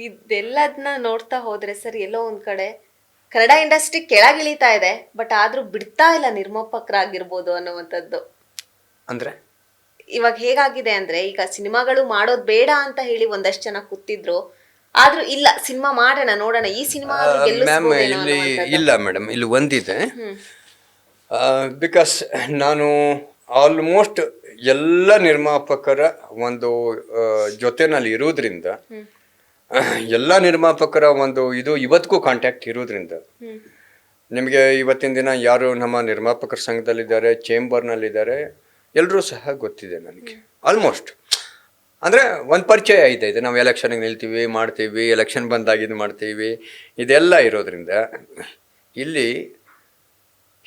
ಇದೆಲ್ಲದನ್ನ ನೋಡ್ತಾ ಹೋದ್ರೆ ಸರ್ ಎಲ್ಲೋ ಒಂದ್ ಕಡೆ ಕನ್ನಡ ಇಂಡಸ್ಟ್ರಿ ಕೆಳಗಿಳಿತಾ ಇದೆ, ಬಟ್ ಆದ್ರೂ ಬಿಡ್ತಾ ಇಲ್ಲ ನಿರ್ಮಾಪಕರಾಗಿರ್ಬೋದು ಅನ್ನುವಂಥದ್ದು. ಅಂದ್ರೆ ಇವಾಗ ಹೇಗಾಗಿದೆ ಅಂದ್ರೆ, ಈಗ ಸಿನಿಮಾಗಳು ಮಾಡೋದ್ ಬೇಡ ಅಂತ ಹೇಳಿ ಒಂದಷ್ಟು ಜನ ಕೂತಿದ್ರು, ಆದ್ರೂ ಇಲ್ಲ ಸಿನಿಮಾ ಮಾಡೋಣ ನೋಡೋಣ ಈ ಸಿನಿಮಾ ಮ್ಯಾಮ್ ಇಲ್ಲಿ ಇಲ್ಲ ಮೇಡಮ್, ಇಲ್ಲಿ ಒಂದಿದೆ. ಬಿಕಾಸ್ ನಾನು ಆಲ್ಮೋಸ್ಟ್ ಎಲ್ಲ ನಿರ್ಮಾಪಕರ ಒಂದು ಜೊತೆನಲ್ಲಿ ಇರೋದ್ರಿಂದ, ಎಲ್ಲ ನಿರ್ಮಾಪಕರ ಒಂದು ಇದು ಇವತ್ತಿಗೂ ಕಾಂಟ್ಯಾಕ್ಟ್ ಇರೋದ್ರಿಂದ, ನಿಮಗೆ ಇವತ್ತಿನ ದಿನ ಯಾರು ನಮ್ಮ ನಿರ್ಮಾಪಕರ ಸಂಘದಲ್ಲಿದ್ದಾರೆ, ಚೇಂಬರ್ನಲ್ಲಿದ್ದಾರೆ, ಎಲ್ಲರೂ ಸಹ ಗೊತ್ತಿದೆ ನನಗೆ ಆಲ್ಮೋಸ್ಟ್. ಅಂದರೆ ಒಂದು ಪರಿಚಯ ಇದೆ, ನಾವು ಎಲೆಕ್ಷನ್ಗೆ ನಿಲ್ತೀವಿ, ಮಾಡ್ತೀವಿ, ಎಲೆಕ್ಷನ್ ಬಂದಾಗಿದ್ದು ಮಾಡ್ತೀವಿ, ಇದೆಲ್ಲ ಇರೋದ್ರಿಂದ ಇಲ್ಲಿ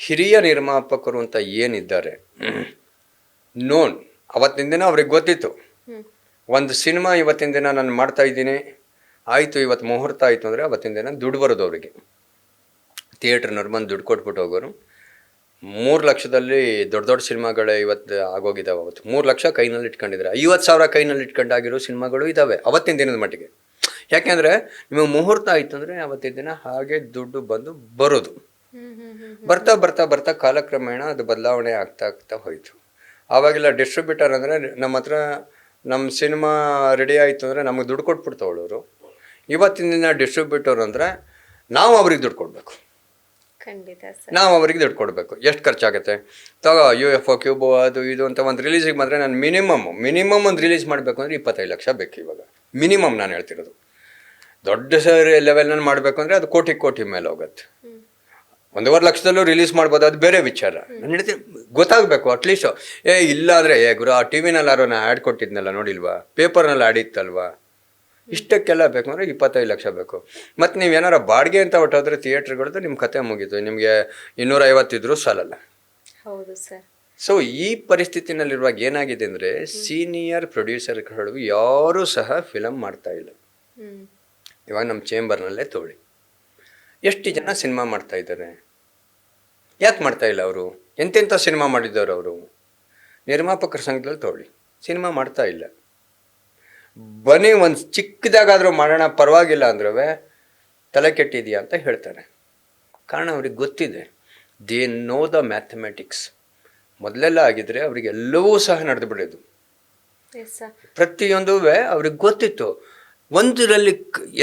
ಹಿರಿಯ ನಿರ್ಮಾಪಕರು ಅಂತ ಏನಿದ್ದಾರೆ ನೋನ್, ಅವತ್ತಿನ ದಿನ ಅವ್ರಿಗೆ ಗೊತ್ತಿತ್ತು. ಒಂದು ಸಿನಿಮಾ ಇವತ್ತಿನ ದಿನ ನಾನು ಮಾಡ್ತಾ ಇದ್ದೀನಿ, ಆಯಿತು ಇವತ್ತು ಮುಹೂರ್ತ ಆಯಿತು ಅಂದರೆ ಅವತ್ತಿನ ದಿನ ದುಡ್ಡು ಬರೋದು ಅವರಿಗೆ. ಥಿಯೇಟ್ರ್ನವ್ರು ಬಂದು ದುಡ್ಡು ಕೊಟ್ಬಿಟ್ಟು ಹೋಗೋರು. 3 ಲಕ್ಷದಲ್ಲಿ ದೊಡ್ಡ ದೊಡ್ಡ ಸಿನಿಮಾಗಳೇ ಇವತ್ತು ಆಗೋಗಿದ್ದಾವೆ. ಅವತ್ತು 3 ಲಕ್ಷ ಕೈನಲ್ಲಿ ಇಟ್ಕೊಂಡಿದ್ದಾರೆ, 50,000 ಕೈನಲ್ಲಿ ಇಟ್ಕೊಂಡಾಗಿರೋ ಸಿನಿಮಾಗಳು ಇದ್ದಾವೆ ಅವತ್ತಿನ ದಿನದ ಮಟ್ಟಿಗೆ. ಯಾಕೆಂದರೆ ನಿಮಗೆ ಮುಹೂರ್ತ ಆಯಿತು ಅಂದರೆ ಅವತ್ತಿನ ದಿನ ಹಾಗೆ ದುಡ್ಡು ಬಂದು ಬರೋದು. ಬರ್ತಾ ಬರ್ತಾ ಬರ್ತಾ ಕಾಲಕ್ರಮೇಣ ಅದು ಬದಲಾವಣೆ ಆಗ್ತಾ ಹೋಯಿತು. ಆವಾಗೆಲ್ಲ ಡಿಸ್ಟ್ರಿಬ್ಯೂಟರ್ ಅಂದರೆ ನಮ್ಮ ಹತ್ರ ನಮ್ಮ ಸಿನಿಮಾ ರೆಡಿ ಆಯಿತು ಅಂದರೆ ನಮಗೆ ದುಡ್ಡು ಕೊಟ್ಬಿಟ್ಟು ತಗೊಳ್ಳೋರು. ಇವತ್ತಿನ ದಿನ ಡಿಸ್ಟ್ರಿಬ್ಯೂಟರ್ ಅಂದರೆ ನಾವು ಅವ್ರಿಗೆ ದುಡ್ಡು ಕೊಡಬೇಕು, ನಾವು ಅವ್ರಿಗೆ ದುಡ್ಡು ಕೊಡಬೇಕು. ಎಷ್ಟು ಖರ್ಚಾಗುತ್ತೆ ತಗೋ, UFO ಕ್ಯೂಬು ಅದು ಇದು ಅಂತ ಒಂದು ರಿಲೀಸಿಗೆ ಬಂದರೆ ನಾನು ಮಿನಿಮಮ್ ಒಂದು ರಿಲೀಸ್ ಮಾಡಬೇಕು ಅಂದರೆ 25 ಲಕ್ಷ ಬೇಕು ಇವಾಗ ಮಿನಿಮಮ್. ನಾನು ಹೇಳ್ತಿರೋದು ದೊಡ್ಡ ಲೆವೆಲ್ನಲ್ಲಿ ಮಾಡಬೇಕು ಅಂದರೆ ಅದು ಕೋಟಿ ಮೇಲೆ ಹೋಗುತ್ತೆ. 1.5 ಲಕ್ಷದಲ್ಲೂ ರಿಲೀಸ್ ಮಾಡ್ಬೋದು, ಅದು ಬೇರೆ ವಿಚಾರ. ನಾನು ಹೇಳ್ತೀನಿ ಗೊತ್ತಾಗಬೇಕು ಅಟ್ಲೀಸ್ಟ್. ಇಲ್ಲ ಅಂದರೆ ಗುರು ಆ ಟಿ ವಿನಲ್ಲಿ ನಾ ಆ್ಯಡ್ ಕೊಟ್ಟಿದ್ನಲ್ಲ ನೋಡಿಲ್ವಾ, ಪೇಪರ್ನಲ್ಲಿ ಆ್ಯಡ್ ಇತ್ತಲ್ವಾ, ಇಷ್ಟಕ್ಕೆಲ್ಲ ಬೇಕು ಅಂದರೆ 25 ಲಕ್ಷ ಬೇಕು. ಮತ್ತು ನೀವು ಏನಾರ ಬಾಡಿಗೆ ಅಂತ ಹೊಟ್ಟೋದ್ರೆ ಥಿಯೇಟ್ರ್ಗಳದ್ದು ನಿಮ್ಮ ಕತೆ ಮುಗೀತು, ನಿಮಗೆ 250 ಇದ್ರೂ ಸಾಲಲ್ಲ. ಹೌದು ಸರ್. ಸೊ ಈ ಪರಿಸ್ಥಿತಿನಲ್ಲಿರುವಾಗ ಏನಾಗಿದೆ ಅಂದರೆ ಸೀನಿಯರ್ ಪ್ರೊಡ್ಯೂಸರ್ಗಳು ಯಾರೂ ಸಹ ಫಿಲಮ್ ಮಾಡ್ತಾ ಇಲ್ಲ. ಇವಾಗ ನಮ್ಮ ಚೇಂಬರ್ನಲ್ಲೇ ತೋಳಿ ಎಷ್ಟು ಜನ ಸಿನಿಮಾ ಮಾಡ್ತಾ ಇದ್ದಾರೆ, ಯಾಕೆ ಮಾಡ್ತಾ ಇಲ್ಲ ಅವರು? ಎಂತೆಂಥ ಸಿನಿಮಾ ಮಾಡಿದ್ದವರು ಅವರು. ನಿರ್ಮಾಪಕರ ಸಂಘದಲ್ಲಿ ತೋಳಿ ಸಿನಿಮಾ ಮಾಡ್ತಾ ಇಲ್ಲ. ಬನ್ನಿ ಒಂದು ಚಿಕ್ಕದಾಗಾದರೂ ಮಾಡೋಣ ಪರವಾಗಿಲ್ಲ ಅಂದ್ರೂ ತಲೆ ಕೆಟ್ಟಿದೆಯಾ ಅಂತ ಹೇಳ್ತಾರೆ. ಕಾರಣ ಅವ್ರಿಗೆ ಗೊತ್ತಿದೆ, ದೇ ನೋ ದ ಮ್ಯಾಥಮೆಟಿಕ್ಸ್. ಮೊದಲೆಲ್ಲ ಆಗಿದ್ರೆ ಅವರಿಗೆಲ್ಲವೂ ಸಹ ನಡೆದು ಬಿಡೋದು, ಪ್ರತಿಯೊಂದು ಅವ್ರಿಗೆ ಗೊತ್ತಿತ್ತು. ಒಂದರಲ್ಲಿ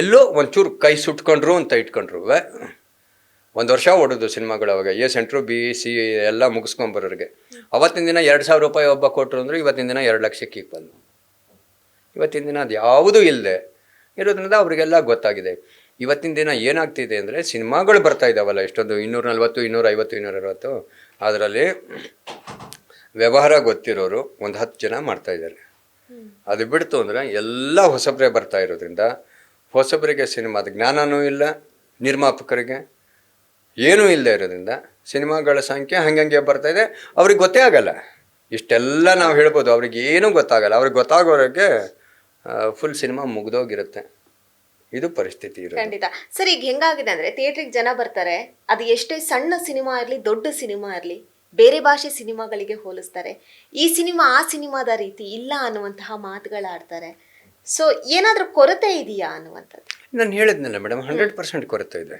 ಎಲ್ಲೋ ಒಂಚೂರು ಕೈ ಸುಟ್ಕೊಂಡ್ರು ಅಂತ ಇಟ್ಕೊಂಡ್ರು 1 ವರ್ಷ ಓಡೋದು ಸಿನಿಮಾಗಳು. ಅವಾಗ A B C ಎಲ್ಲ ಮುಗಿಸ್ಕೊಂಬರೋರಿಗೆ ಅವತ್ತಿನ ದಿನ 2,000 ರೂಪಾಯಿ ಒಬ್ಬ ಕೊಟ್ಟರು ಅಂದರೆ ಇವತ್ತಿನ ದಿನ 2 ಲಕ್ಷಕ್ಕೆ ಬಂದು. ಇವತ್ತಿನ ದಿನ ಅದು ಯಾವುದೂ ಇಲ್ಲದೆ ಇರೋದ್ರಿಂದ ಅವರಿಗೆಲ್ಲ ಗೊತ್ತಾಗಿದೆ. ಇವತ್ತಿನ ದಿನ ಏನಾಗ್ತಿದೆ ಅಂದರೆ ಸಿನಿಮಾಗಳು ಬರ್ತಾ ಇದ್ದಾವಲ್ಲ ಎಷ್ಟೊಂದು 240, 250, 260, ಅದರಲ್ಲಿ ವ್ಯವಹಾರ ಗೊತ್ತಿರೋರು ಒಂದು 10 ಜನ ಮಾಡ್ತಾಯಿದ್ದಾರೆ. ಅದು ಬಿಡ್ತು ಅಂದರೆ ಎಲ್ಲ ಹೊಸಬ್ರೆ ಬರ್ತಾ ಇರೋದ್ರಿಂದ ಹೊಸಬರಿಗೆ ಸಿನಿಮಾದ ಜ್ಞಾನವೂ ಇಲ್ಲ, ನಿರ್ಮಾಪಕರಿಗೆ ಏನೂ ಇಲ್ಲದೆ ಇರೋದ್ರಿಂದ ಸಿನಿಮಾಗಳ ಸಂಖ್ಯೆ ಹಂಗೆ ಬರ್ತಾ ಇದೆ. ಅವ್ರಿಗೆ ಗೊತ್ತೇ ಆಗಲ್ಲ. ಇಷ್ಟೆಲ್ಲ ನಾವು ಹೇಳ್ಬೋದು, ಅವ್ರಿಗೆ ಏನೂ ಗೊತ್ತಾಗಲ್ಲ. ಅವ್ರಿಗೆ ಗೊತ್ತಾಗೋರಿಗೆ ಫುಲ್ ಸಿನಿಮಾ ಮುಗ್ದೋಗಿರುತ್ತೆ. ಇದು ಪರಿಸ್ಥಿತಿ ಇರೋದು. ಖಂಡಿತ ಸರ್. ಈಗ ಹೆಂಗಾಗಿದೆ ಅಂದ್ರೆ ಥಿಯೇಟ್ರಿಗೆ ಜನ ಬರ್ತಾರೆ, ಅದು ಎಷ್ಟೇ ಸಣ್ಣ ಸಿನಿಮಾ ಇರಲಿ ದೊಡ್ಡ ಸಿನಿಮಾ ಇರಲಿ, ಬೇರೆ ಭಾಷೆ ಸಿನಿಮಾಗಳಿಗೆ ಹೋಲಿಸ್ತಾರೆ. ಈ ಸಿನಿಮಾ ಆ ಸಿನಿಮಾದ ರೀತಿ ಇಲ್ಲ ಅನ್ನುವಂತಹ ಮಾತುಗಳಾಡ್ತಾರೆ. ಸೊ ಏನಾದ್ರೂ ಕೊರತೆ ಇದೆಯಾ ಅನ್ನುವಂಥದ್ದು? ನಾನು ಹೇಳಿದ್ನಲ್ಲ ಮೇಡಮ್, 100% ಕೊರತೆ ಇದೆ.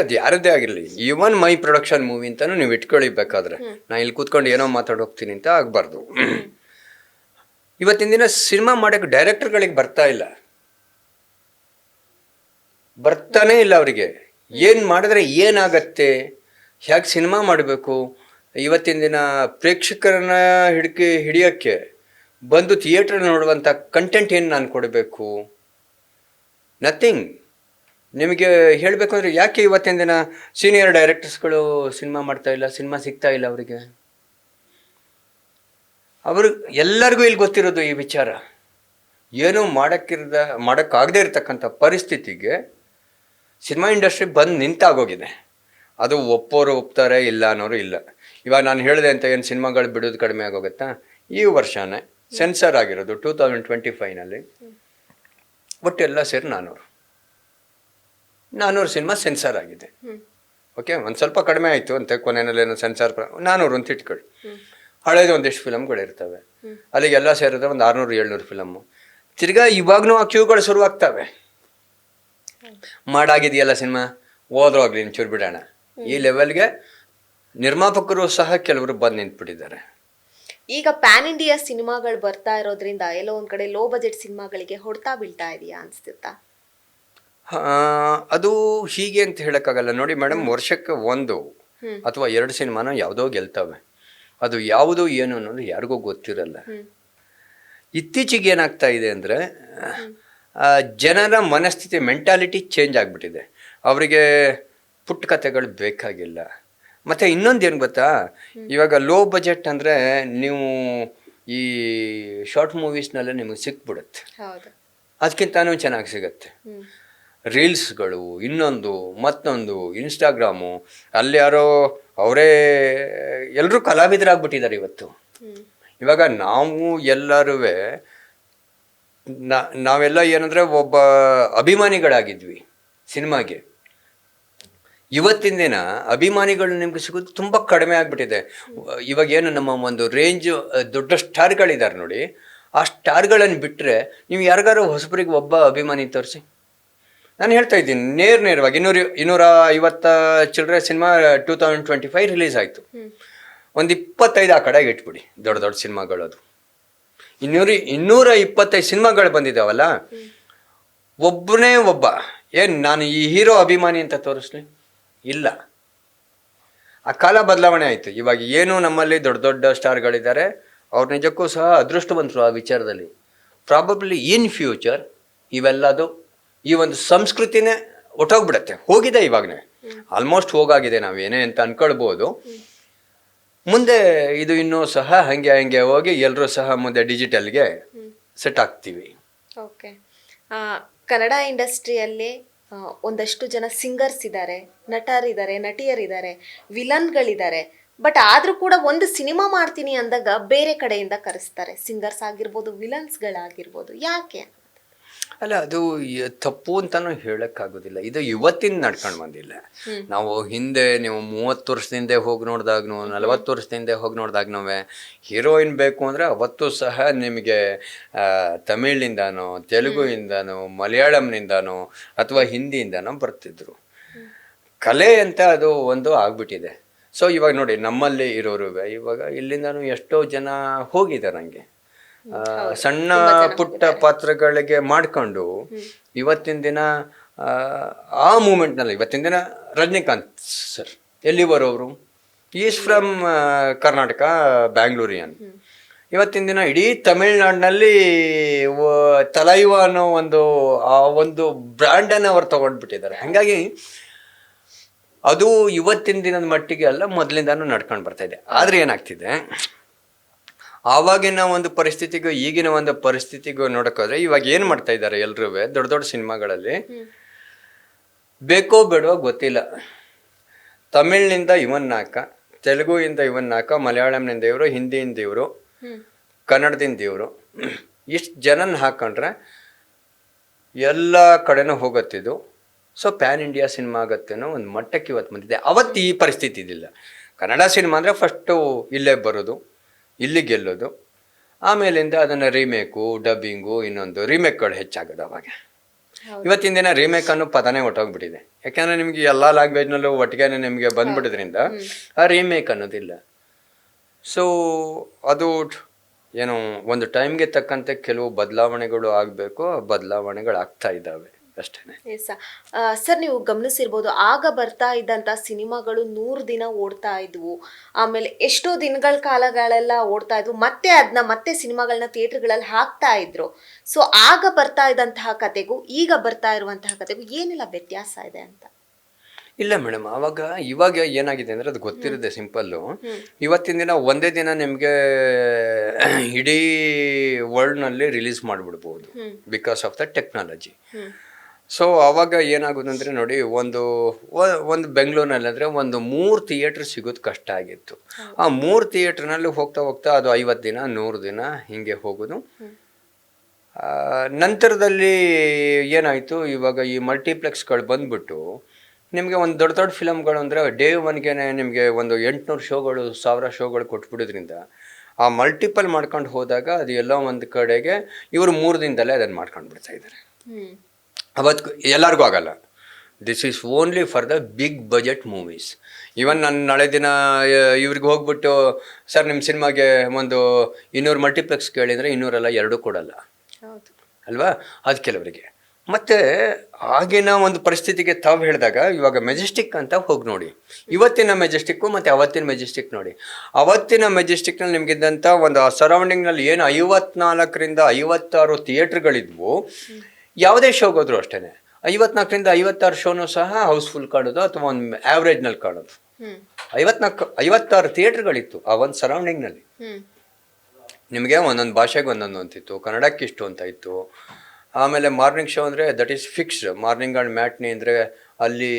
ಅದು ಯಾರದ್ದೇ ಆಗಿರಲಿ, ಈವನ್ ಮೈ ಪ್ರೊಡಕ್ಷನ್ ಮೂವಿ ಅಂತಾನು ನೀವು ಇಟ್ಕೊಳ್ಬೇಕಾದ್ರೆ, ನಾ ಇಲ್ಲಿ ಕೂತ್ಕೊಂಡು ಏನೋ ಮಾತಾಡೋಗ್ತೀನಿ ಅಂತ ಆಗಬಾರ್ದು. ಇವತ್ತಿನ ದಿನ ಸಿನಿಮಾ ಮಾಡೋಕ್ಕೆ ಡೈರೆಕ್ಟರ್ಗಳಿಗೆ ಬರ್ತಾನೇ ಇಲ್ಲ. ಅವರಿಗೆ ಏನು ಮಾಡಿದ್ರೆ ಏನಾಗತ್ತೆ, ಹೇಗೆ ಸಿನಿಮಾ ಮಾಡಬೇಕು, ಇವತ್ತಿನ ದಿನ ಪ್ರೇಕ್ಷಕರನ್ನ ಹಿಡಿಯೋಕ್ಕೆ ಬಂದು ಥಿಯೇಟ್ರ್ ನೋಡುವಂಥ ಕಂಟೆಂಟ್ ಏನು ನಾನು ಕೊಡಬೇಕು, ನಥಿಂಗ್. ನಿಮಗೆ ಹೇಳಬೇಕು ಅಂದರೆ ಯಾಕೆ ಇವತ್ತಿನ ದಿನ ಸೀನಿಯರ್ ಡೈರೆಕ್ಟರ್ಸ್ಗಳು ಸಿನಿಮಾ ಮಾಡ್ತಾ ಇಲ್ಲ, ಸಿನಿಮಾ ಸಿಗ್ತಾ ಇಲ್ಲ ಅವರಿಗೆ? ಅವರು ಎಲ್ಲರಿಗೂ ಇಲ್ಲಿ ಗೊತ್ತಿರೋದು ಈ ವಿಚಾರ. ಏನೂ ಮಾಡೋಕ್ಕಾಗದೇ ಇರತಕ್ಕಂಥ ಪರಿಸ್ಥಿತಿಗೆ ಸಿನಿಮಾ ಇಂಡಸ್ಟ್ರಿ ಬಂದು ನಿಂತಾಗೋಗಿದೆ. ಅದು ಒಪ್ಪೋರು ಒಪ್ತಾರೆ, ಇಲ್ಲ ಅನ್ನೋರು ಇಲ್ಲ. ಇವಾಗ ನಾನು ಹೇಳಿದೆ ಅಂತ ಏನು ಸಿನಿಮಾಗಳು ಬಿಡೋದು ಕಡಿಮೆ ಆಗೋಗುತ್ತಾ? ಈ ವರ್ಷನೇ ಸೆನ್ಸರ್ ಆಗಿರೋದು 2025ನಲ್ಲಿ ಒಟ್ಟೆಲ್ಲ ಸೇರಿ 400 ಸಿನಿಮಾ ಸೆನ್ಸರ್ ಆಗಿದೆ. ಓಕೆ, ಒಂದು ಸ್ವಲ್ಪ ಕಡಿಮೆ ಆಯಿತು ಅಂತ ಕೊನೆಯಲ್ಲೇನೋ ಸೆನ್ಸರ್ 400 ಅಂತ ಇಟ್ಕೊಳ್ಳಿ. ಹಳೇದು ಒಂದಿಷ್ಟು ಫಿಲಮ್ಗಳು ಇರ್ತವೆ, ಅಲ್ಲಿಗೆಲ್ಲ ಸೇರಿದ್ರೆ ಒಂದು 600-700 ಫಿಲಮ್ಮು. ತಿರ್ಗಾ ಇವಾಗಲೂ ಆ ಕ್ಯೂಗಳು ಶುರುವಾಗ್ತವೆ. ಮಾಡಾಗಿದೆಯಲ್ಲ ಸಿನಿಮಾ ಹೋದ್ರೋಗ್ಲಿ ಒಂಚೂರು ಬಿಡೋಣ ಈ ಲೆವೆಲ್ಗೆ ನಿರ್ಮಾಪಕರು ಸಹ ಕೆಲವರು ಬಂದು ನಿಂತ್ಬಿಟ್ಟಿದ್ದಾರೆ. ಈಗ ಪ್ಯಾನ್ ಇಂಡಿಯಾ ಸಿನಿಮಾಗಳು ಬರ್ತಾ ಇರೋದ್ರಿಂದ ಎಲ್ಲೋ ಒಂದ್ ಕಡೆ ಲೋ ಬಜೆಟ್ ಸಿನಿಮಾಗಳಿಗೆ ಹೊಡ್ತಾ ಬೀಳ್ತಾ ಇದೆಯಾ ಅನ್ಸುತ್ತಾ? ಅದು ಹೀಗೆ ಅಂತ ಹೇಳಕ್ಕಾಗಲ್ಲ ನೋಡಿ ಮೇಡಮ್. ವರ್ಷಕ್ಕೆ ಒಂದು ಅಥವಾ ಎರಡು ಸಿನಿಮಾನ ಯಾವುದೋ ಗೆಲ್ತವೆ. ಅದು ಯಾವುದು ಏನು ಅನ್ನೋದು ಯಾರಿಗೂ ಗೊತ್ತಿರಲ್ಲ. ಇತ್ತೀಚೆಗೆ ಏನಾಗ್ತಾ ಇದೆ ಅಂದರೆ ಜನರ ಮನಸ್ಥಿತಿ ಮೆಂಟಾಲಿಟಿ ಚೇಂಜ್ ಆಗಿಬಿಟ್ಟಿದೆ. ಅವರಿಗೆ ಪುಟ್ಟ ಕಥೆಗಳು ಬೇಕಾಗಿಲ್ಲ. ಮತ್ತು ಇನ್ನೊಂದು ಏನು ಗೊತ್ತಾ, ಇವಾಗ ಲೋ ಬಜೆಟ್ ಅಂದರೆ ನೀವು ಈ ಶಾರ್ಟ್ ಮೂವೀಸ್ನಲ್ಲೇ ನಿಮಗೆ ಸಿಕ್ಬಿಡುತ್ತೆ. ಅದಕ್ಕಿಂತನೂ ಚೆನ್ನಾಗಿ ಸಿಗತ್ತೆ. ರೀಲ್ಸ್ಗಳು ಇನ್ನೊಂದು ಮತ್ತೊಂದು ಇನ್ಸ್ಟಾಗ್ರಾಮು ಅಲ್ಲಿ ಯಾರೋ ಅವರೇ ಎಲ್ಲರೂ ಕಲಾವಿದರಾಗ್ಬಿಟ್ಟಿದ್ದಾರೆ ಇವತ್ತು. ಇವಾಗ ನಾವು ಎಲ್ಲರೂ ನಾವೆಲ್ಲ ಏನಂದರೆ ಒಬ್ಬ ಅಭಿಮಾನಿಗಳಾಗಿದ್ವಿ ಸಿನಿಮಾಗೆ. ಇವತ್ತಿನ ದಿನ ಅಭಿಮಾನಿಗಳು ನಿಮ್ಗೆ ಸಿಗೋದು ತುಂಬ ಕಡಿಮೆ ಆಗಿಬಿಟ್ಟಿದೆ. ಇವಾಗ ಏನು ನಮ್ಮ ಒಂದು ರೇಂಜ್ ದೊಡ್ಡ ಸ್ಟಾರ್ಗಳಿದ್ದಾರೆ ನೋಡಿ, ಆ ಸ್ಟಾರ್ಗಳನ್ನು ಬಿಟ್ಟರೆ ನೀವು ಯಾರಿಗಾರು ಹೊಸಬರಿಗೆ ಒಬ್ಬ ಅಭಿಮಾನಿ ತೋರಿಸಿ. ನಾನು ಹೇಳ್ತಾ ಇದ್ದೀನಿ ನೇರವಾಗಿ 250 ಚಿಲ್ಲರೆ ಸಿನಿಮಾ 2025 ರಿಲೀಸ್ ಆಯಿತು. ಒಂದು 25 ಆ ಕಡೆಗೆ ಇಟ್ಬಿಡಿ ದೊಡ್ಡ ದೊಡ್ಡ ಸಿನಿಮಾಗಳು. ಅದು 225 ಸಿನಿಮಾಗಳು ಬಂದಿದ್ದಾವಲ್ಲ, ಒಬ್ಬನೇ ಒಬ್ಬ ಏನು ನಾನು ಈ ಹೀರೋ ಅಭಿಮಾನಿ ಅಂತ ತೋರಿಸ್ಲಿ? ಇಲ್ಲ. ಆ ಕಾಲ ಬದಲಾವಣೆ ಆಯಿತು. ಇವಾಗ ಏನು ನಮ್ಮಲ್ಲಿ ದೊಡ್ಡ ದೊಡ್ಡ ಸ್ಟಾರ್ಗಳಿದ್ದಾರೆ, ಅವ್ರು ನಿಜಕ್ಕೂ ಸಹ ಅದೃಷ್ಟವಂತರು ಆ ವಿಚಾರದಲ್ಲಿ. ಪ್ರಾಬಬ್ಲಿ ಇನ್ ಫ್ಯೂಚರ್ ಇವೆಲ್ಲದು ಈ ಒಂದು ಸಂಸ್ಕೃತಿನೇ ಒಟ್ಟೋಗ್ಬಿಡತ್ತೆ. ಹೋಗಿದೆ ಇವಾಗನೇ, ಆಲ್ಮೋಸ್ಟ್ ಹೋಗಾಗಿದೆ. ನಾವೇನೇ ಅಂತ ಅನ್ಕೊಳ್ಬೋದು. ಮುಂದೆ ಇದು ಇನ್ನೂ ಸಹ ಹಂಗೆ ಹೋಗಿ ಎಲ್ಲರೂ ಸಹ ಮುಂದೆ ಡಿಜಿಟಲ್ಗೆ ಸೆಟ್ ಆಗ್ತೀವಿ. ಓಕೆ. ಕನ್ನಡ ಇಂಡಸ್ಟ್ರಿಯಲ್ಲಿ ಒಂದಷ್ಟು ಜನ ಸಿಂಗರ್ಸ್ ಇದ್ದಾರೆ, ನಟರಿದ್ದಾರೆ, ನಟಿಯರಿದ್ದಾರೆ, ವಿಲನ್ಗಳಿದ್ದಾರೆ. ಬಟ್ ಆದರೂ ಕೂಡ ಒಂದು ಸಿನಿಮಾ ಮಾಡ್ತೀನಿ ಅಂದಾಗ ಬೇರೆ ಕಡೆಯಿಂದ ಕರೆಸ್ತಾರೆ. ಸಿಂಗರ್ಸ್ ಆಗಿರ್ಬೋದು, ವಿಲನ್ಸ್ಗಳಾಗಿರ್ಬೋದು. ಯಾಕೆ? ಅಲ್ಲ, ಅದು ತಪ್ಪು ಅಂತಾನು ಹೇಳಕ್ಕಾಗೋದಿಲ್ಲ. ಇದು ಇವತ್ತಿನ ನಡ್ಕೊಂಡು ಬಂದಿಲ್ಲ. ನಾವು ಹಿಂದೆ ನೀವು 30 ವರ್ಷದಿಂದ ಹೋಗಿ ನೋಡಿದಾಗ್ನೂ 40 ವರ್ಷದಿಂದ ಹೋಗಿ ನೋಡಿದಾಗ್ನೂ ಹೀರೋಯಿನ್ ಬೇಕು ಅಂದರೆ ಅವತ್ತು ಸಹ ನಿಮಗೆ ತಮಿಳಿಂದಾನೋ ತೆಲುಗುಯಿಂದಾನೋ ಮಲಯಾಳಂನಿಂದಾನೋ ಅಥವಾ ಹಿಂದಿಯಿಂದಾನೋ ಬರ್ತಿದ್ರು. ಕಲೆ ಅಂತ ಅದು ಒಂದು ಆಗ್ಬಿಟ್ಟಿದೆ. ಸೊ ಇವಾಗ ನೋಡಿ ನಮ್ಮಲ್ಲಿ ಇರೋರು ಇವಾಗ ಇಲ್ಲಿಂದಾನು ಎಷ್ಟೋ ಜನ ಹೋಗಿದ್ದಾರೆ ಹಂಗೆ ಸಣ್ಣ ಪುಟ್ಟ ಪಾತ್ರಗಳಿಗೆ ಮಾಡ್ಕೊಂಡು ಇವತ್ತಿನ ದಿನ ಆ ಮೂಮೆಂಟ್ನಲ್ಲಿ ಇವತ್ತಿನ ದಿನ ರಜನಿಕಾಂತ್ ಸರ್ ಎಲ್ಲಿ ಬರೋರು, ಈಸ್ ಫ್ರಮ್ ಕರ್ನಾಟಕ, ಬ್ಯಾಂಗ್ಳೂರಿಯನ್. ಇವತ್ತಿನ ದಿನ ಇಡೀ ತಮಿಳ್ನಾಡಿನಲ್ಲಿ ತಲೈವ ಅನ್ನೋ ಒಂದು ಬ್ರ್ಯಾಂಡನ್ನು ಅವ್ರು ತಗೊಂಡ್ಬಿಟ್ಟಿದ್ದಾರೆ. ಹಾಗಾಗಿ ಅದು ಇವತ್ತಿನ ದಿನದ ಮಟ್ಟಿಗೆ ಅಲ್ಲ, ಮೊದಲಿಂದಾನು ನಡ್ಕೊಂಡು ಬರ್ತಾ ಇದೆ. ಆದರೆ ಏನಾಗ್ತಿದೆ, ಆವಾಗಿನ ಒಂದು ಪರಿಸ್ಥಿತಿಗೂ ಈಗಿನ ಒಂದು ಪರಿಸ್ಥಿತಿಗೂ ನೋಡೋಕ್ಕೋದ್ರೆ ಇವಾಗ ಏನು ಮಾಡ್ತಾ ಇದ್ದಾರೆ ಎಲ್ರೂ ದೊಡ್ಡ ದೊಡ್ಡ ಸಿನಿಮಾಗಳಲ್ಲಿ, ಬೇಕೋ ಬೇಡವೋ ಗೊತ್ತಿಲ್ಲ, ತಮಿಳ್ನಿಂದ ಇವನ್ ನಾಕ, ತೆಲುಗುವಿಂದ ಇವನ್ ನಾಕ, ಮಲಯಾಳಂನಿಂದ ಇವರು, ಹಿಂದಿಯಿಂದ ಇವರು, ಕನ್ನಡದಿಂದ ಇವರು, ಇಷ್ಟು ಜನನ ಹಾಕೊಂಡ್ರೆ ಎಲ್ಲ ಕಡೆನೂ ಹೋಗುತ್ತಿದ್ದು. ಸೊ ಪ್ಯಾನ್ ಇಂಡಿಯಾ ಸಿನಿಮಾ ಆಗತ್ತೇನೋ ಒಂದು ಮಟ್ಟಕ್ಕೆ ಇವತ್ತು ಬಂದಿದೆ. ಅವತ್ತು ಈ ಪರಿಸ್ಥಿತಿ ಇದ್ದಿಲ್ಲ. ಕನ್ನಡ ಸಿನಿಮಾ ಅಂದರೆ ಫಸ್ಟು ಇಲ್ಲೇ ಬರೋದು, ಇಲ್ಲಿ ಗೆಲ್ಲೋದು, ಆಮೇಲಿಂದ ಅದನ್ನು ರೀಮೇಕು, ಡಬ್ಬಿಂಗು, ಇನ್ನೊಂದು ರೀಮೇಕ್ಗಳು ಹೆಚ್ಚಾಗೋದು. ಅವಾಗ ಇವತ್ತಿನ ದಿನ ರೀಮೇಕ್ ಅನ್ನೋ ಪದನೇ ಹೊಟ್ಟೋಗ್ಬಿಟ್ಟಿದೆ. ಯಾಕೆಂದರೆ ನಿಮಗೆ ಎಲ್ಲ ಲ್ಯಾಂಗ್ವೇಜ್ನಲ್ಲೂ ಒಟ್ಟಿಗೆ ನಿಮಗೆ ಬಂದ್ಬಿಡೋದ್ರಿಂದ ಆ ರೀಮೇಕ್ ಅನ್ನೋದಿಲ್ಲ. ಸೊ ಅದು ಏನು ಒಂದು ಟೈಮ್ಗೆ ತಕ್ಕಂತೆ ಕೆಲವು ಬದಲಾವಣೆಗಳು ಆಗಬೇಕು, ಆ ಬದಲಾವಣೆಗಳು ಆಗ್ತಾ ಇದ್ದಾವೆ ಅಷ್ಟೇ. ಸರ್, ನೀವು ಗಮನಿಸಿರ್ಬೋದು, ಆಗ ಬರ್ತಾ ಇದ್ದಂಥ ಸಿನಿಮಾಗಳು 100 ದಿನ ಓಡ್ತಾ ಇದ್ವು. ಆಮೇಲೆ ಎಷ್ಟೋ ದಿನಗಳ ಕಾಲಗಳೆಲ್ಲ ಓಡ್ತಾ ಇದ್ವು. ಮತ್ತೆ ಸಿನಿಮಾಗಳನ್ನ ಥಿಯೇಟರ್ಗಳಲ್ಲಿ ಹಾಕ್ತಾ ಇದ್ರು. ಸೊ ಆಗ ಬರ್ತಾ ಇದ್ದಂತಹ ಕತೆಗೂ ಈಗ ಬರ್ತಾ ಇರುವಂತಹ ಕತೆಗೂ ಏನೆಲ್ಲ ವ್ಯತ್ಯಾಸ ಇದೆ ಅಂತ? ಇಲ್ಲ ಮೇಡಮ್, ಇವಾಗ ಏನಾಗಿದೆ ಅಂದರೆ ಅದು ಗೊತ್ತಿರುತ್ತೆ, ಸಿಂಪಲ್ಲು. ಇವತ್ತಿನ ದಿನ ಒಂದೇ ದಿನ ನಿಮಗೆ ಇಡೀ ವರ್ಲ್ಡ್ನಲ್ಲಿ ರಿಲೀಸ್ ಮಾಡಿಬಿಡ್ಬೋದು because of the technology. So ಆವಾಗ ಏನಾಗೋದಂದರೆ ನೋಡಿ, ಒಂದು ಬೆಂಗಳೂರಿನಲ್ಲಿ ಅಂದರೆ ಒಂದು 3 ಥಿಯೇಟ್ರ್ ಸಿಗೋದು ಕಷ್ಟ ಆಗಿತ್ತು. ಆ 3 ಥಿಯೇಟ್ರ್ನಲ್ಲಿ ಹೋಗ್ತಾ ಅದು 50 ದಿನ 100 ದಿನ ಹೀಗೆ ಹೋಗೋದು. ನಂತರದಲ್ಲಿ ಏನಾಯಿತು, ಇವಾಗ ಈ ಮಲ್ಟಿಪ್ಲೆಕ್ಸ್ಗಳು ಬಂದ್ಬಿಟ್ಟು ನಿಮಗೆ ಒಂದು ದೊಡ್ಡ ದೊಡ್ಡ ಫಿಲಮ್ಗಳು ಅಂದರೆ ಡೇ ಒನ್ಗೆ ನಿಮಗೆ ಒಂದು 800 ಶೋಗಳು 1000 ಶೋಗಳು ಕೊಟ್ಬಿಡೋದ್ರಿಂದ ಆ ಮಲ್ಟಿಪಲ್ ಮಾಡ್ಕೊಂಡು ಹೋದಾಗ ಅದು ಎಲ್ಲೋ ಒಂದು ಕಡೆಗೆ ಇವರು 3 ದಿನದಲ್ಲೇ ಅದನ್ನು ಮಾಡ್ಕೊಂಡು ಬಿಡ್ತಾ ಇದ್ದಾರೆ. ಅವತ್ತು ಎಲ್ಲರಿಗೂ ಆಗಲ್ಲ. This is only for the big budget movies. Even ನಾನು ನಾಳೆ ದಿನ ಇವ್ರಿಗೆ ಹೋಗ್ಬಿಟ್ಟು ಸರ್ ನಿಮ್ಮ ಸಿನಿಮಾಗೆ ಒಂದು 200 ಮಲ್ಟಿಪ್ಲೆಕ್ಸ್ ಕೇಳಿದರೆ 200 ಅಲ್ಲ 2 ಕೊಡಲ್ಲ ಹೌದು. ಅಲ್ವಾ? ಅದು ಕೆಲವರಿಗೆ. ಮತ್ತು ಆಗಿನ ಒಂದು ಪರಿಸ್ಥಿತಿಗೆ ತಾವು ಹೇಳಿದಾಗ ಇವಾಗ ಮೆಜೆಸ್ಟಿಕ್ ಅಂತ ಹೋಗಿ ನೋಡಿ, ಇವತ್ತಿನ ಮೆಜೆಸ್ಟಿಕ್ಕು ಮತ್ತು ಅವತ್ತಿನ ಮೆಜೆಸ್ಟಿಕ್ ನೋಡಿ. ಅವತ್ತಿನ ಮೆಜೆಸ್ಟಿಕ್ನಲ್ಲಿ ನಿಮಗಿದ್ದಂಥ ಒಂದು ಸರೌಂಡಿಂಗ್ನಲ್ಲಿ ಏನು 54ರಿಂದ 56 ಥಿಯೇಟ್ರ್ಗಳಿದ್ವು. ಯಾವುದೇ ಶೋಗೆ ಹೋದ್ರು ಅಷ್ಟೇ 54ರಿಂದ 56 ಶೋನು ಸಹ ಹೌಸ್ಫುಲ್ ಕಾಣೋದು ಅಥವಾ ಒಂದು ಆ್ಯಾವ್ರೇಜ್ನಲ್ಲಿ ಕಾಣೋದು. 56 ಥಿಯೇಟ್ರ್ಗಳಿತ್ತು ಆ ಒಂದು ಸರೌಂಡಿಂಗ್ನಲ್ಲಿ. ನಿಮಗೆ ಒಂದೊಂದು ಭಾಷೆಗೆ ಒಂದೊಂದು ಅಂತಿತ್ತು. ಕನ್ನಡಕ್ಕೆ ಇಷ್ಟು ಅಂತ ಇತ್ತು. ಆಮೇಲೆ ಮಾರ್ನಿಂಗ್ ಶೋ ಅಂದರೆ that is fixed. Morning and matinee ಅಂದರೆ ಅಲ್ಲಿ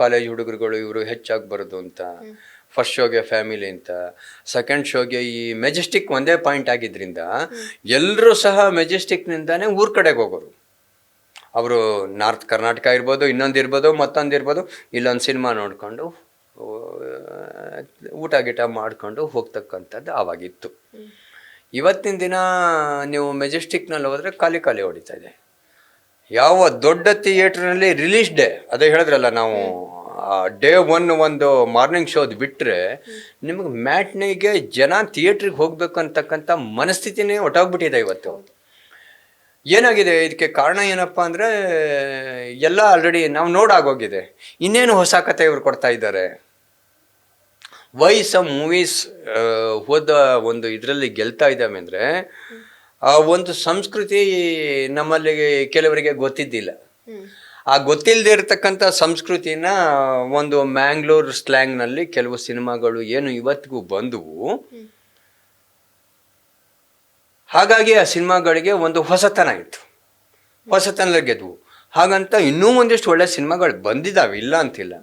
ಕಾಲೇಜ್ ಹುಡುಗರುಗಳು ಇವರು ಹೆಚ್ಚಾಗಿ ಬರೋದು ಅಂತ. ಫಸ್ಟ್ ಶೋಗೆ ಫ್ಯಾಮಿಲಿ ಅಂತ, ಸೆಕೆಂಡ್ ಶೋಗೆ ಈ ಮೆಜೆಸ್ಟಿಕ್ ಒಂದೇ ಪಾಯಿಂಟ್ ಆಗಿದ್ದರಿಂದ ಎಲ್ಲರೂ ಸಹ ಮೆಜೆಸ್ಟಿಕ್ನಿಂದಾನೇ ಊರ ಕಡೆಗೆ ಹೋಗೋರು. ಅವರು ನಾರ್ತ್ ಕರ್ನಾಟಕ ಇರ್ಬೋದು, ಇನ್ನೊಂದು ಇರ್ಬೋದು, ಮತ್ತೊಂದು ಇರ್ಬೋದು, ಇಲ್ಲೊಂದು ಸಿನಿಮಾ ನೋಡಿಕೊಂಡು ಊಟ ಗೀಟ ಮಾಡಿಕೊಂಡು ಹೋಗ್ತಕ್ಕಂಥದ್ದು ಆವಾಗಿತ್ತು. ಇವತ್ತಿನ ದಿನ ನೀವು ಮೆಜೆಸ್ಟಿಕ್ನಲ್ಲಿ ಹೋದರೆ ಖಾಲಿ ಖಾಲಿ ಹೊಡಿತಾ ಇದೆ. ಯಾವ ದೊಡ್ಡ ಥಿಯೇಟ್ರ್ನಲ್ಲಿ ರಿಲೀಸ್ ಡೇ ಅದೇ ಹೇಳಿದ್ರಲ್ಲ ನಾವು, ಡೇ 1 ಒಂದು ಮಾರ್ನಿಂಗ್ ಶೋದು ಬಿಟ್ಟರೆ ನಿಮಗೆ ಮ್ಯಾಟ್ನಿಗೆ ಜನ ಥಿಯೇಟ್ರಿಗೆ ಹೋಗ್ಬೇಕು ಅಂತಕ್ಕಂಥ ಮನಸ್ಥಿತಿನೇ ಹೊಟ್ಟೋಗ್ಬಿಟ್ಟಿದೆ ಇವತ್ತು. ಏನಾಗಿದೆ ಇದಕ್ಕೆ ಕಾರಣ ಏನಪ್ಪ ಅಂದರೆ ಎಲ್ಲ ಆಲ್ರೆಡಿ ನಾವು ನೋಡಾಗೋಗಿದೆ. ಇನ್ನೇನು ಹೊಸ ಕತೆ ಇವ್ರು ಕೊಡ್ತಾ ಇದ್ದಾರೆ. ವೈ ಸಮ್ ಮೂವೀಸ್ ಹೋದ ಒಂದು ಇದರಲ್ಲಿ ಗೆಲ್ತಾ ಇದ್ದಾವೆ ಅಂದರೆ ಆ ಒಂದು ಸಂಸ್ಕೃತಿ ನಮ್ಮಲ್ಲಿ ಕೆಲವರಿಗೆ ಗೊತ್ತಿದ್ದಿಲ್ಲ. ಆ ಗೊತ್ತಿಲ್ಲದೆ ಇರತಕ್ಕಂಥ ಸಂಸ್ಕೃತಿನ ಒಂದು ಮ್ಯಾಂಗ್ಳೂರ್ ಸ್ಲ್ಯಾಂಗ್ನಲ್ಲಿ ಕೆಲವು ಸಿನಿಮಾಗಳು ಏನು ಇವತ್ತಿಗೂ ಬಂದವು. ಹಾಗಾಗಿ ಆ ಸಿನಿಮಾಗಳಿಗೆ ಒಂದು ಹೊಸತನ ಇತ್ತು, ಹೊಸತನ ಗೆದ್ವು. ಹಾಗಂತ ಇನ್ನೂ ಒಂದಿಷ್ಟು ಒಳ್ಳೆ ಸಿನಿಮಾಗಳು ಬಂದಿದ್ದಾವೆ, ಇಲ್ಲ ಅಂತಿಲ್ಲ.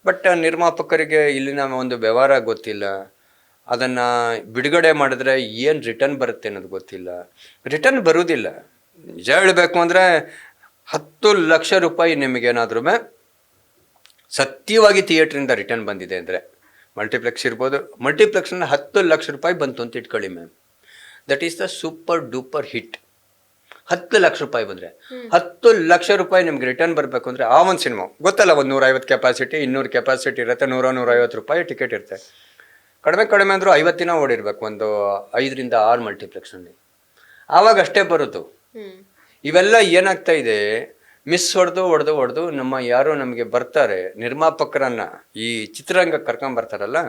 ಬಟ್ ನಿರ್ಮಾಪಕರಿಗೆ ಇಲ್ಲಿನ ಒಂದು ವ್ಯವಹಾರ ಗೊತ್ತಿಲ್ಲ. ಅದನ್ನು ಬಿಡುಗಡೆ ಮಾಡಿದ್ರೆ ಏನು ರಿಟರ್ನ್ ಬರುತ್ತೆ ಅನ್ನೋದು ಗೊತ್ತಿಲ್ಲ. ರಿಟರ್ನ್ ಬರುವುದಿಲ್ಲ. ನಿಜ ಹೇಳಬೇಕು ಅಂದರೆ 10 ಲಕ್ಷ ರೂಪಾಯಿ ನಿಮಗೇನಾದ್ರೂ ಸತ್ಯವಾಗಿ ಥಿಯೇಟ್ರಿಂದ ರಿಟರ್ನ್ ಬಂದಿದೆ ಅಂದರೆ, ಮಲ್ಟಿಪ್ಲೆಕ್ಸ್ ಇರ್ಬೋದು, ಮಲ್ಟಿಪ್ಲೆಕ್ಸ್ನ 10 ಲಕ್ಷ ರೂಪಾಯಿ ಬಂತು ಅಂತ ಇಟ್ಕೊಳ್ಳಿ ma'am. That is the super duper hit. 10 lakh ರೂಪಾಯಿ ಬಂದರೆ 10 ಲಕ್ಷ ರೂಪಾಯಿ ನಿಮ್ಗೆ ರಿಟರ್ನ್ ಬರಬೇಕು ಅಂದರೆ ಆ ಒಂದು ಸಿನಿಮಾ ಗೊತ್ತಲ್ಲ, ಒಂದು 150 ಕೆಪಾಸಿಟಿ, 200 ಕೆಪಾಸಿಟಿ ಇರುತ್ತೆ, 100-150 ರೂಪಾಯಿ ಟಿಕೆಟ್ ಇರುತ್ತೆ. ಕಡಿಮೆ ಅಂದರೂ 50 ದಿನ ಓಡಿರ್ಬೇಕು ಒಂದು 5ರಿಂದ 6 ಮಲ್ಟಿಪ್ಲೆಕ್ಸ್ನಲ್ಲಿ. ಆವಾಗ ಅಷ್ಟೇ ಬರೋದು. ಇವೆಲ್ಲ ಏನಾಗ್ತಾ ಇದೆ, ಮಿಸ್ ಹೊಡೆದು ನಮ್ಮ ಯಾರು ನಮಗೆ ಬರ್ತಾರೆ ನಿರ್ಮಾಪಕರನ್ನ ಈ ಚಿತ್ರರಂಗ ಕರ್ಕೊಂಬರ್ತಾರಲ್ಲ,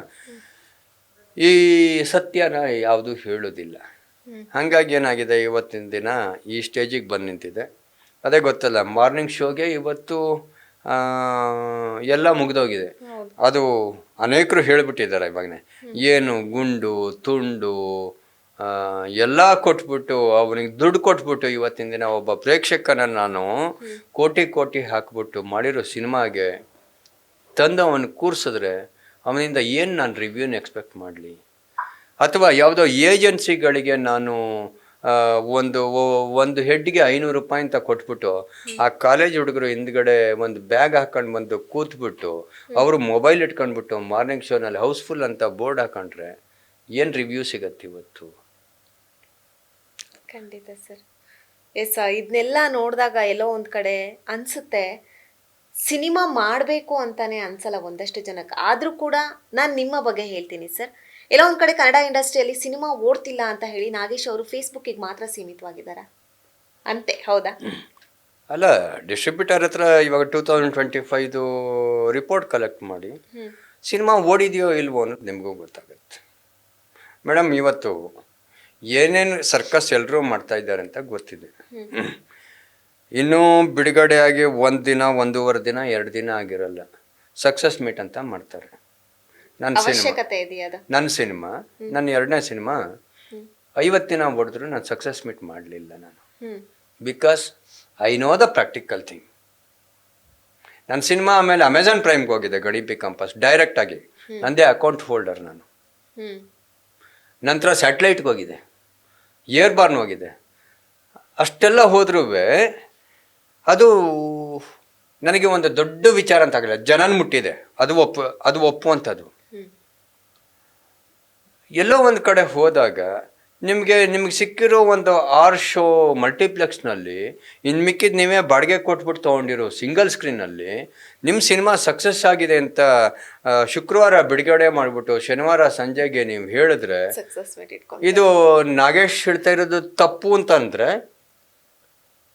ಈ ಸತ್ಯನ ಯಾವುದು ಹೇಳೋದಿಲ್ಲ. ಹಾಗಾಗಿ ಏನಾಗಿದೆ, ಇವತ್ತಿನ ದಿನ ಈ ಸ್ಟೇಜಿಗೆ ಬಂದು ನಿಂತಿದೆ. ಅದೇ ಗೊತ್ತಲ್ಲ, ಮಾರ್ನಿಂಗ್ ಶೋಗೆ ಇವತ್ತು ಎಲ್ಲ ಮುಗಿದೋಗಿದೆ. ಅದು ಅನೇಕರು ಹೇಳಿಬಿಟ್ಟಿದ್ದಾರೆ ಇವಾಗನೇ. ಏನು ಗುಂಡು ತುಂಡು ಎಲ್ಲ ಕೊಟ್ಬಿಟ್ಟು ಅವನಿಗೆ ದುಡ್ಡು ಕೊಟ್ಬಿಟ್ಟು ಇವತ್ತಿನ ದಿನ ಒಬ್ಬ ಪ್ರೇಕ್ಷಕನ ನಾನು ಕೋಟಿ ಹಾಕ್ಬಿಟ್ಟು ಮಾಡಿರೋ ಸಿನಿಮಾಗೆ ತಂದು ಅವನು ಕೂರಿಸಿದ್ರೆ ಅವನಿಂದ ಏನು ನಾನು ರಿವ್ಯೂನ ಎಕ್ಸ್ಪೆಕ್ಟ್ ಮಾಡಲಿ? ಅಥವಾ ಯಾವುದೋ ಏಜೆನ್ಸಿಗಳಿಗೆ ನಾನು ಒಂದು ಹೆಡ್ಗೆ 500 ರೂಪಾಯಿ ಅಂತ ಕೊಟ್ಬಿಟ್ಟು ಆ ಕಾಲೇಜ್ ಹುಡುಗರು ಹಿಂದ್ಗಡೆ ಒಂದು ಬ್ಯಾಗ್ ಹಾಕೊಂಡು ಬಂದು ಕೂತ್ಬಿಟ್ಟು ಅವರು ಮೊಬೈಲ್ ಇಟ್ಕೊಂಡ್ಬಿಟ್ಟು ಮಾರ್ನಿಂಗ್ ಶೋನಲ್ಲಿ ಹೌಸ್ಫುಲ್ ಅಂತ ಬೋರ್ಡ್ ಹಾಕೊಂಡ್ರೆ ಏನು ರಿವ್ಯೂ ಸಿಗತ್ತೆ ಇವತ್ತು? ಖಂಡಿತ ಸರ್. ಎಸ್, ಇದನ್ನೆಲ್ಲ ನೋಡಿದಾಗ ಎಲ್ಲೋ ಒಂದು ಕಡೆ ಅನಿಸುತ್ತೆ, ಸಿನಿಮಾ ಮಾಡಬೇಕು ಅಂತಾನೆ ಅನ್ಸಲ್ಲ ಒಂದಷ್ಟು ಜನಕ್ಕೆ. ಆದರೂ ಕೂಡ ನಾನು ನಿಮ್ಮ ಬಗ್ಗೆ ಹೇಳ್ತೀನಿ ಸರ್. ಎಲ್ಲೋ ಒಂದು ಕಡೆ ಕನ್ನಡ ಇಂಡಸ್ಟ್ರಿಯಲ್ಲಿ ಸಿನಿಮಾ ಓಡ್ತಿಲ್ಲ ಅಂತ ಹೇಳಿ ನಾಗೇಶ್ ಅವರು ಫೇಸ್ಬುಕ್ಕಿಗೆ ಮಾತ್ರ ಸೀಮಿತವಾಗಿದ್ದಾರೆ ಅಂತೆ, ಹೌದಾ? ಅಲ್ಲ, ಡಿಸ್ಟ್ರಿಬ್ಯೂಟರ್ ಹತ್ರ ಇವಾಗ 2025 ರಿಪೋರ್ಟ್ ಕಲೆಕ್ಟ್ ಮಾಡಿ ಸಿನಿಮಾ ಓಡಿದೆಯೋ ಇಲ್ವೋ ಅನ್ನೋದು ನಿಮಗೂ ಗೊತ್ತಾಗುತ್ತೆ ಮೇಡಮ್. ಇವತ್ತು ಏನೇನು ಸರ್ಕಸ್ ಎಲ್ಲರೂ ಮಾಡ್ತಾ ಇದ್ದಾರೆ ಅಂತ ಗೊತ್ತಿದೆ. ಇನ್ನೂ ಬಿಡುಗಡೆ ಆಗಿ 1 ದಿನ 1.5 ದಿನ 2 ದಿನ ಆಗಿರಲ್ಲ, ಸಕ್ಸಸ್ ಮೀಟ್ ಅಂತ ಮಾಡ್ತಾರೆ. ನನ್ನ ಸಿನಿಮಾ ನನ್ನ 2ನೇ ಸಿನಿಮಾ 50 ದಿನ ಓಡಿದ್ರು ನಾನು ಸಕ್ಸಸ್ ಮೀಟ್ ಮಾಡಲಿಲ್ಲ ನಾನು. Because I know the practical thing. ನನ್ನ ಸಿನಿಮಾ ಆಮೇಲೆ ಅಮೆಝಾನ್ ಪ್ರೈಮ್ಗೆ ಹೋಗಿದೆ, ಗಡಿಪಿ ಕಂಪಾಸ್ ಡೈರೆಕ್ಟ್ ಆಗಿ, ನಂದೇ ಅಕೌಂಟ್ ಹೋಲ್ಡರ್ ನಾನು. ನಂತರ ಸ್ಯಾಟಲೈಟ್ಗೆ ಹೋಗಿದೆ, ಏರ್ಬಾರ್ನ್ ಹೋಗಿದೆ. ಅಷ್ಟೆಲ್ಲ ಹೋದ್ರೂ ಅದು ನನಗೆ ಒಂದು ದೊಡ್ಡ ವಿಚಾರ ಅಂತ ಆಗಿಲ್ಲ. ಜನನ ಮುಟ್ಟಿದೆ, ಅದು ಒಪ್ಪುವಂಥದ್ದು. ಎಲ್ಲೋ ಒಂದು ಕಡೆ ಹೋದಾಗ ನಿಮ್ಗೆ ಸಿಕ್ಕಿರೋ ಒಂದು 6 ಶೋ ಮಲ್ಟಿಪ್ಲೆಕ್ಸ್ನಲ್ಲಿ ಇನ್ನು ಮಿಕ್ಕಿದ ನೀವೇ ಬಾಡಿಗೆ ಕೊಟ್ಬಿಟ್ಟು ತೊಗೊಂಡಿರೋ ಸಿಂಗಲ್ ಸ್ಕ್ರೀನಲ್ಲಿ ನಿಮ್ಮ ಸಿನಿಮಾ ಸಕ್ಸಸ್ ಆಗಿದೆ ಅಂತ ಶುಕ್ರವಾರ ಬಿಡುಗಡೆ ಮಾಡಿಬಿಟ್ಟು ಶನಿವಾರ ಸಂಜೆಗೆ ನೀವು ಹೇಳಿದ್ರೆ ಸಕ್ಸಸ್ ಮೀಟ್ ಇಟ್ಕೊಂಡು ಇದು ನಾಗೇಶ್ ಹೇಳ್ತಾ ಇರೋದು ತಪ್ಪು ಅಂತಂದ್ರೆ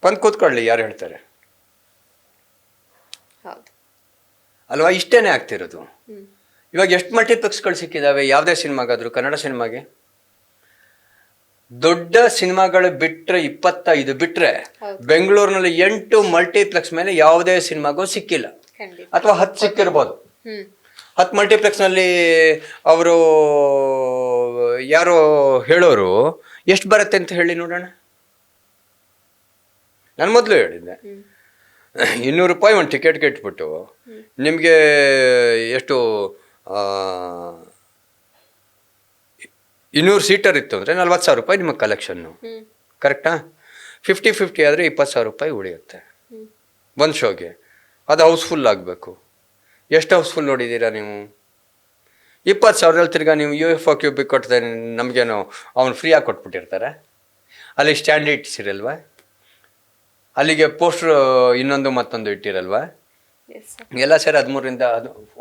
ಬಂದು ಕೂತ್ಕೊಳ್ಳಿ, ಯಾರು ಹೇಳ್ತಾರೆ ಹೌದು. ಅಲ್ವಾ? ಇಷ್ಟೇನೆ ಆಗ್ತಿರೋದು. ಇವಾಗ ಎಷ್ಟು ಮಲ್ಟಿಪ್ಲೆಕ್ಸ್ಗಳು ಸಿಕ್ಕಿದಾವೆ ಯಾವುದೇ ಸಿನಿಮಾಗಾದರೂ, ಕನ್ನಡ ಸಿನಿಮಾಗೆ ದೊಡ್ಡ ಸಿನಿಮಾಗಳು ಬಿಟ್ರೆ 25 ಬಿಟ್ರೆ ಬೆಂಗಳೂರಿನಲ್ಲಿ 8 ಮಲ್ಟಿಪ್ಲೆಕ್ಸ್ ಮೇಲೆ ಯಾವುದೇ ಸಿನಿಮಾಗೂ ಸಿಕ್ಕಿಲ್ಲ, ಖಂಡಿತ. ಅಥವಾ 10 ಸಿಕ್ಕಿರ್ಬೋದು. 10 ಮಲ್ಟಿಪ್ಲೆಕ್ಸ್ನಲ್ಲಿ ಅವರು ಯಾರೋ ಹೇಳೋರು ಎಷ್ಟು ಬರುತ್ತೆ ಅಂತ ಹೇಳಿ ನೋಡೋಣ. ನಾನು ಮೊದಲು ಹೇಳಿದ್ದೆ 200 ರೂಪಾಯಿ ಒಂದು ಟಿಕೆಟ್ಗೆ ಇಟ್ಬಿಟ್ಟು ನಿಮಗೆ ಎಷ್ಟು 200 ಸೀಟರ್ ಇತ್ತು ಅಂದರೆ 40,000 ರೂಪಾಯಿ ನಿಮಗೆ ಕಲೆಕ್ಷನ್ನು, ಕರೆಕ್ಟಾ? 50-50 ಆದರೆ 20,000 ರೂಪಾಯಿ ಉಳಿಯುತ್ತೆ ಒಂದು ಶೋಗೆ. ಅದು ಹೌಸ್ಫುಲ್ ಆಗಬೇಕು. ಎಷ್ಟು ಹೌಸ್ಫುಲ್ ನೋಡಿದ್ದೀರಾ ನೀವು? 20,000ರಲ್ಲಿ ತಿರ್ಗಾ ನೀವು UFO ಕ್ಯೂಬಿಗೆ ಕೊಟ್ಟರೆ ನಮಗೇನು ಅವ್ನು ಫ್ರೀಯಾಗಿ ಕೊಟ್ಬಿಟ್ಟಿರ್ತಾರೆ? ಅಲ್ಲಿ ಸ್ಟ್ಯಾಂಡ್ ಇಟ್ಟಿಸಿರಲ್ವಾ? ಅಲ್ಲಿಗೆ ಪೋಸ್ಟ್ರು ಇನ್ನೊಂದು ಮತ್ತೊಂದು ಇಟ್ಟಿರಲ್ವಾ? ಎಲ್ಲ ಸೇರಿ 13ರಿಂದ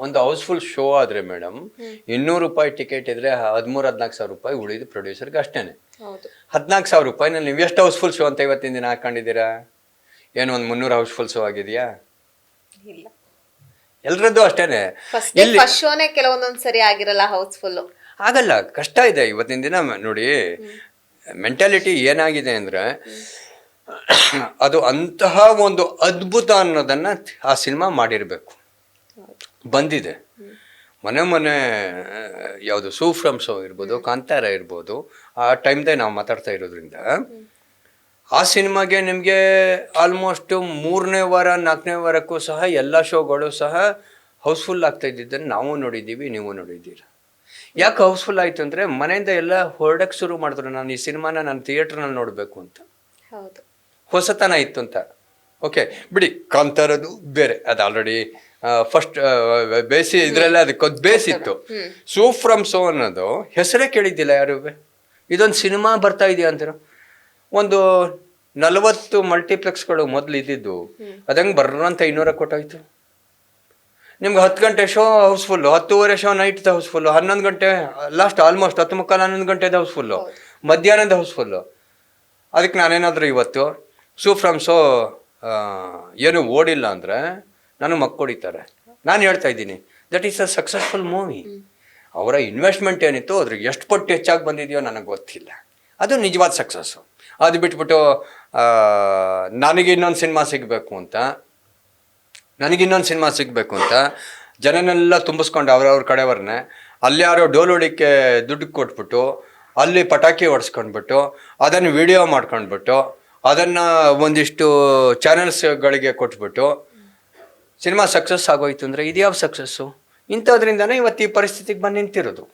ಒಂದು ಹೌಸ್ಫುಲ್ ಶೋ ಆದರೆ ಮೇಡಮ್ 200 ರೂಪಾಯಿ ಟಿಕೆಟ್ ಇದ್ರೆ 13,000-14,000 ರೂಪಾಯಿ ಉಳಿದು ಪ್ರೊಡ್ಯೂಸರ್ಗೆ ಅಷ್ಟೇನೆ. 14,000 ರೂಪಾಯಿನಲ್ಲಿ ನೀವು ಎಷ್ಟು ಹೌಸ್ಫುಲ್ ಶೋ ಅಂತ ಇವತ್ತಿನ ದಿನ ಹಾಕೊಂಡಿದ್ದೀರಾ? ಏನು ಒಂದು 300 ಹೌಸ್ಫುಲ್ ಶೋ ಆಗಿದೆಯಾ? ಎಲ್ರದ್ದು ಅಷ್ಟೇನೆ. ಫಸ್ಟ್ ಶೋನೇ ಕೆಲವೊಂದೊಂದು ಸರಿ ಆಗಿರಲ್ಲ ಹೌಸ್ಫುಲ್, ಆಗಲ್ಲ, ಕಷ್ಟ ಇದೆ ಇವತ್ತಿನ ದಿನ. ನೋಡಿ ಮೆಂಟಾಲಿಟಿ ಏನಾಗಿದೆ ಅಂದರೆ ಅದು ಅಂತಹ ಒಂದು ಅದ್ಭುತ ಅನ್ನೋದನ್ನ ಆ ಸಿನಿಮಾ ಮಾಡಿರಬೇಕು, ಬಂದಿದೆ. ಮೊನ್ನೆ ಯಾವುದು ಸೂಫ್ರಮ್ ಶೋ ಇರ್ಬೋದು, ಕಾಂತಾರ ಇರ್ಬೋದು, ಆ ಟೈಮ್ದೇ ನಾವು ಮಾತಾಡ್ತಾ ಇರೋದ್ರಿಂದ ಆ ಸಿನಿಮಾಗೆ ನಿಮಗೆ ಆಲ್ಮೋಸ್ಟ್ 3ನೇ ವಾರ 4ನೇ ವಾರಕ್ಕೂ ಸಹ ಎಲ್ಲ ಶೋಗಳು ಸಹ ಹೌಸ್ಫುಲ್ ಆಗ್ತಾ ಇದ್ದಿದ್ದನ್ನು ನಾವು ನೋಡಿದ್ದೀವಿ, ನೀವು ನೋಡಿದ್ದೀರ. ಯಾಕೆ ಹೌಸ್ಫುಲ್ ಆಯಿತು ಅಂದರೆ ಮನೆಯಿಂದ ಎಲ್ಲ ಹೊರಡಕ್ಕೆ ಶುರು ಮಾಡಿದ್ರು, ನಾನು ಈ ಸಿನಿಮಾನ ನಾನು ಥಿಯೇಟ್ರ್ನಲ್ಲಿ ನೋಡಬೇಕು ಅಂತ. ಹೌದು, ಹೊಸತನ ಇತ್ತು ಅಂತ. ಓಕೆ ಬಿಡಿ, ಕಾಂತಾರದು ಬೇರೆ, ಅದು ಆಲ್ರೆಡಿ ಫಸ್ಟ್ ಬೇಸಿ ಇದರಲ್ಲೇ ಅದಕ್ಕೊಂದು ಬೇಸಿತ್ತು. ಸೂಫ್ರಮ್ ಶೋ ಅನ್ನೋದು ಹೆಸರೇ ಕೇಳಿದ್ದಿಲ್ಲ ಯಾರು. ಇದೊಂದು ಸಿನಿಮಾ ಬರ್ತಾ ಇದೆಯಾ ಅಂತೀರ? ಒಂದು 40 ಮಲ್ಟಿಪ್ಲೆಕ್ಸ್ಗಳು ಮೊದಲು ಇದ್ದಿದ್ದು ಅದಂಗೆ ಬರ್ರಂತ 200 ಕೊಟ್ಟಾಯ್ತು. ನಿಮ್ಗೆ 10 ಗಂಟೆ show house full, 10:30 show night house full, 11 ಗಂಟೆ ಲಾಸ್ಟ್ ಆಲ್ಮೋಸ್ಟ್ 10:45-11 ಗಂಟೆದು ಹೌಸ್ಫುಲ್ಲು, ಮಧ್ಯಾಹ್ನದ ಹೌಸ್ಫುಲ್ಲು. ಅದಕ್ಕೆ ನಾನೇನಾದರೂ ಇವತ್ತು ಸೂಫ್ರಮ್ ಶೋ ಏನು ಓಡಿಲ್ಲ ಅಂದರೆ ನಾನು ಮಕ್ಕಳಿತಾರೆ. ನಾನು ಹೇಳ್ತಾ ಇದ್ದೀನಿ that is a successful movie. ಅವರ ಇನ್ವೆಸ್ಟ್ಮೆಂಟ್ ಏನಿತ್ತು ಅದ್ರಿಗೆ ಎಷ್ಟು ಪಟ್ಟು ಹೆಚ್ಚಾಗಿ ಬಂದಿದೆಯೋ ನನಗೆ ಗೊತ್ತಿಲ್ಲ, ಅದು ನಿಜವಾದ ಸಕ್ಸಸ್ಸು. ಅದು ಬಿಟ್ಬಿಟ್ಟು ನನಗೆ ಇನ್ನೊಂದು ಸಿನಿಮಾ ಸಿಗಬೇಕು ಅಂತ ಜನನೆಲ್ಲ ತುಂಬಿಸ್ಕೊಂಡು ಅವ್ರವ್ರ ಕಡೆಯವ್ರನ್ನೇ ಅಲ್ಲಿ ಯಾರೋ ಡೋಲ್ ಹೊಡಿಕ್ಕೆ ದುಡ್ಡು ಕೊಟ್ಬಿಟ್ಟು ಅಲ್ಲಿ ಪಟಾಕಿ ಹೊಡೆಸ್ಕೊಂಡ್ಬಿಟ್ಟು ಅದನ್ನು ವಿಡಿಯೋ ಮಾಡ್ಕೊಂಡ್ಬಿಟ್ಟು ಅದನ್ನು ಒಂದಿಷ್ಟು ಚಾನೆಲ್ಸ್ಗಳಿಗೆ ಕೊಟ್ಬಿಟ್ಟು ಸಿನಿಮಾ ಸಕ್ಸಸ್ ಆಗೋಯ್ತು ಅಂದರೆ ಇದು ಯಾವ ಸಕ್ಸಸ್ಸು? ಇಂಥದ್ರಿಂದನೇ ಇವತ್ತು ಈ ಪರಿಸ್ಥಿತಿಗೆ ಬಂದು ನಿಂತಿರೋದು.